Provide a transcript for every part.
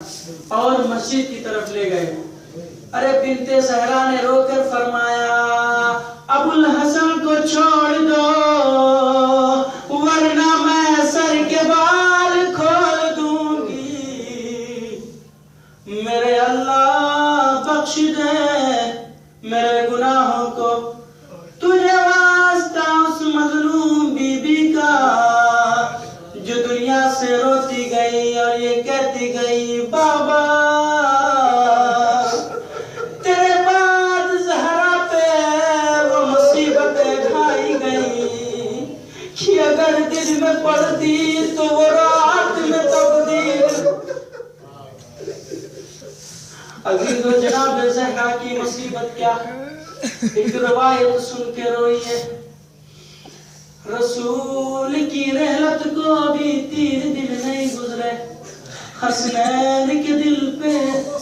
اور مسجد کی طرف لے گئے۔ ارے بنت زہرا نے رو کر فرمایا ابو الحسن کو چھوڑ دو ورنہ میں سر کے بال کھول دوں گی، میرے اللہ بخش دے میرے گناہوں کو، تجھے واسطہ اس مظلوم بی بی کا جو دنیا سے روتی گئی اور یہ کہتی گئی بابا تیرے بعد زہرا پہ وہ مصیبتیں ڈھائی گئی کہ اگر دن میں پڑتی تو وہ رات میں تبدیل۔ اگلی تو جناب زہرا کی مصیبت کیا، ایک روایت سن کے روئی ہے۔ رسول کی رحلت کو ابھی 3 دن نہیں گزرے، حسنین کے دل پہ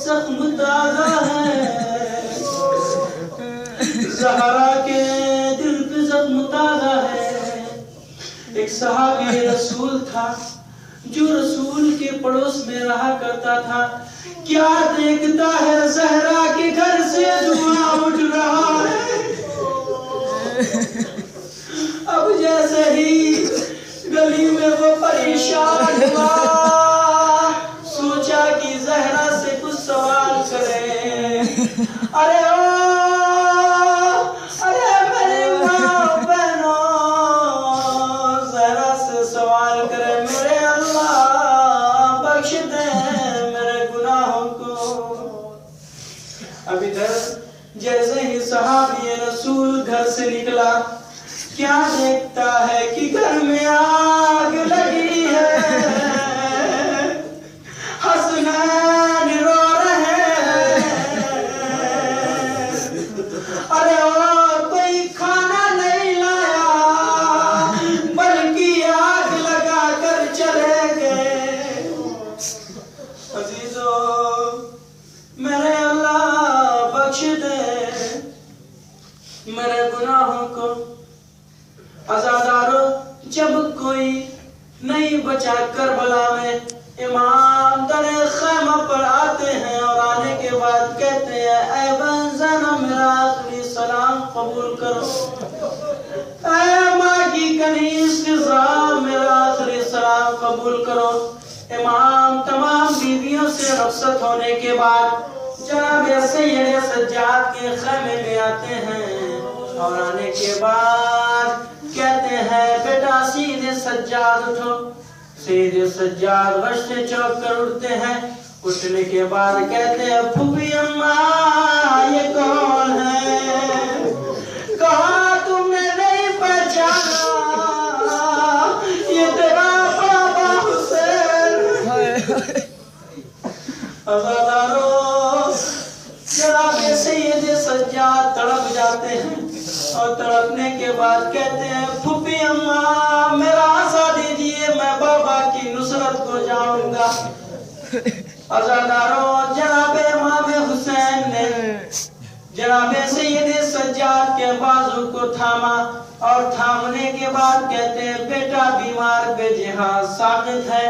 زخم تازہ ہے، زہرا کے دل پہ زخم تازہ ہے۔ ایک صحابی رسول تھا جو رسول کے پڑوس میں رہا کرتا تھا، کیا دیکھتا ہے زہرا کے گھر سے دھواں اٹھ رہا ہے۔ اب جیسے ہی گلی میں وہ پریشان ہوا، سوچا کہ زہرا سے کچھ سوال کرے۔ ارے میری ماں بہنوں، زہرا سے سوال کرے میرے اللہ بخش دے میرے گناہوں کو۔ اب ادھر جیسے ہی صحابی رسول گھر سے نکلا، کیا دیکھتا ہے کہ گھر میں آگ لگی ہے، حسنین رو رہے ہیں، ارے اور کوئی کھانا نہیں لایا بلکہ آگ لگا کر چلے گئے۔ عزیزو میرے اللہ بخش دے میرے گناہوں کو۔ عزادارو جب کوئی نہیں بچا کربلا میں، امام در خیمہ پر آتے ہیں اور آنے کے بعد کہتے ہیں اے بہن زینب میرا آخری سلام قبول کرو، اے ماں کی کنیز فضا میرا آخری سلام قبول کرو۔ امام تمام بیویوں سے رخصت ہونے کے بعد جناب سید سجاد کے خیمے میں آتے ہیں اور آنے کے بعد کہتے ہیں بیٹا سید سجاد اٹھو۔ سید سجاد غش سے چوک کر اٹھتے ہیں، اٹھنے کے بعد کہتے ہیں پھوپھی اماں یہ کون ہے؟ کہا تم نے نہیں پہچانا، یہ تیرا بابا حسین۔ عزادارو جناب سید سجاد تڑپ جاتے ہیں اور تڑپنے کے بعد کہتے ہیں پھوپھی اماں میرا عصا دیجئے میں بابا کی نصرت کو جاؤں گا۔ عزادارو جناب امام حسین نے جناب سید سجاد کے بازو کو تھاما اور تھامنے کے بعد کہتے ہیں بیٹا بیمار پہ جہاز ساقط ہے،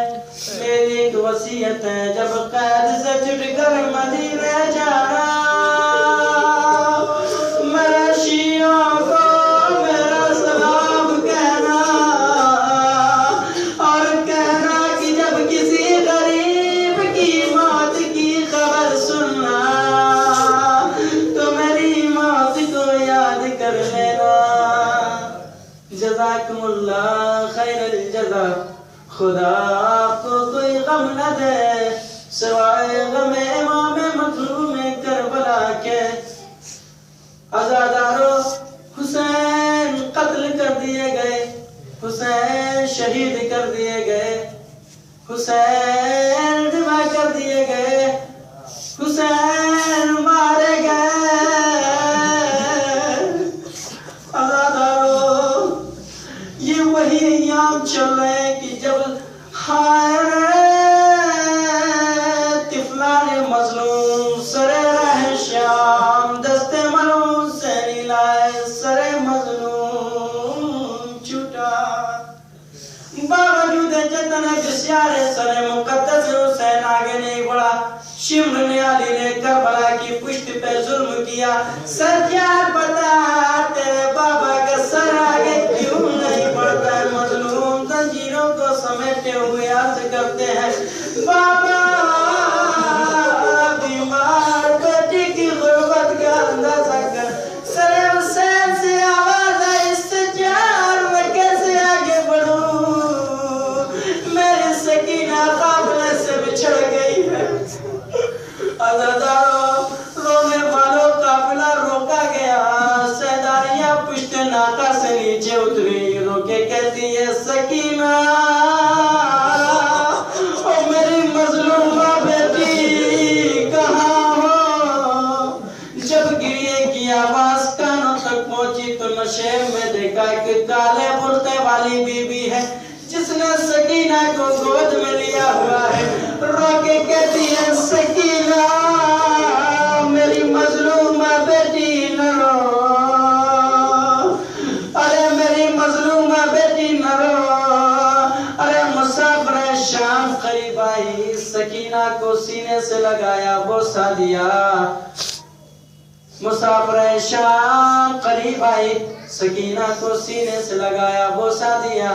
میری ایک وصیت ہے جب قید سے چھٹ کر مدینہ جانا میرے شیعوں کو میرا سلام کہنا اور کہنا کہ جب کسی غریب کی موت کی خبر سننا تو میری موت کو یاد کر لینا۔ جزاکم اللہ خیر الجزا، خدا آپ کو کوئی غم نہ دے سوائے غم امام مظلوم کربلا کے۔ عزادارو حسین قتل کر دیے گئے، حسین شہید کر دیے گئے، حسین ذبح کر دیے گئے، حسین مارے گئے۔ عزادارو یہ وہی ایام چل رہے ہیں کہ جب طفلان مظلوم سرے رہ شام دستے ملون سے نیلائے سرے مظلوم چھوٹا، باوجود جتنے بسیارے سرے مقدس حسین آگے نہیں بڑھا۔ شمر نے علی نے کربلا کی پشت پہ ظلم کیا سجاد بتا تیرے بابا کا سر آگے کیوں نہیں بڑھتا ہے مظلوم زنجیروں کو سمیٹے ہوئے عرض کرتے ہیں بابا بیمار بیٹی کی غربت کا اندازہ کر سر حسین سے آواز آئی سجاد میں کیسے آگے بڑھوں میری سکینہ قافلے سے بچھڑ گئی ہے عزاداروں رونے والوں قافلہ روکا گیا سیداریاں پشت ناقہ سے نیچے اتری روکے کہتی ہے سکینہ او میری مظلومہ بیٹی کہاں ہو جب گریے کی آواز کانوں تک پہنچی تو نشیب میں دیکھا کہ کالے برقع والی بی بی ہے جس نے سکینہ کو گود میں لیا ہوا ہے رو کے کہتی ہے سکینہ میری مظلومہ بیٹی نہ رو ارے میری مظلومہ بیٹی نہ رو ارے مسافر شام قریب آئی سکینہ کو سینے سے لگایا بوسہ دیا مسافر شام قریب آئی سکینہ کو سینے سے لگایا بوسہ دیا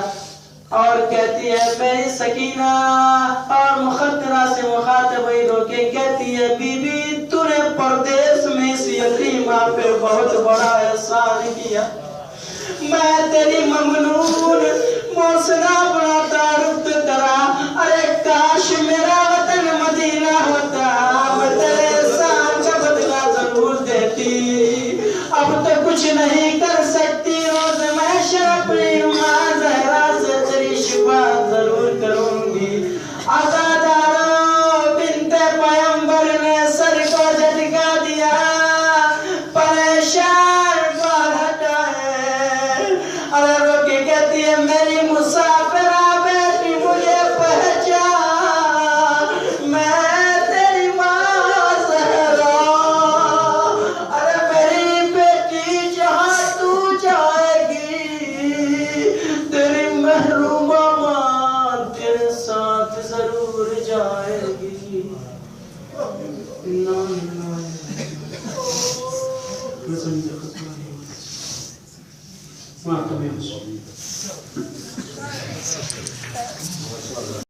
اور کہتی ہے میری سکینہ اور مخدرہ سے مخاطب ہوئی رو کے کہتی ہے بی بی تو نے پردیس میں اس یتیمہ پہ بہت بڑا احسان کیا میں تیری ممنون موسنا بڑا تعارف کرا ارے کاش میرا وطن مدینہ ہوتا میں تیرے احسان کا بدلہ ضرور دیتی اب تو کچھ نہیں کر سکتی روز محشر اپنی ماں زہرا سے تیری شفاعت ضرور کروں گی عزاداروں بنت پیغمبر نے سر کو جھٹکا دیا پریشان بال ہٹائے ارے رو کے کہتی ہے میری مسافرہ بیٹی مجھے پہچان میں تیری ماں زہرا ارے میری بیٹی جہاں تو جائے گی تیری محرومہ ماں تیرے ساتھ ضرور جائے گی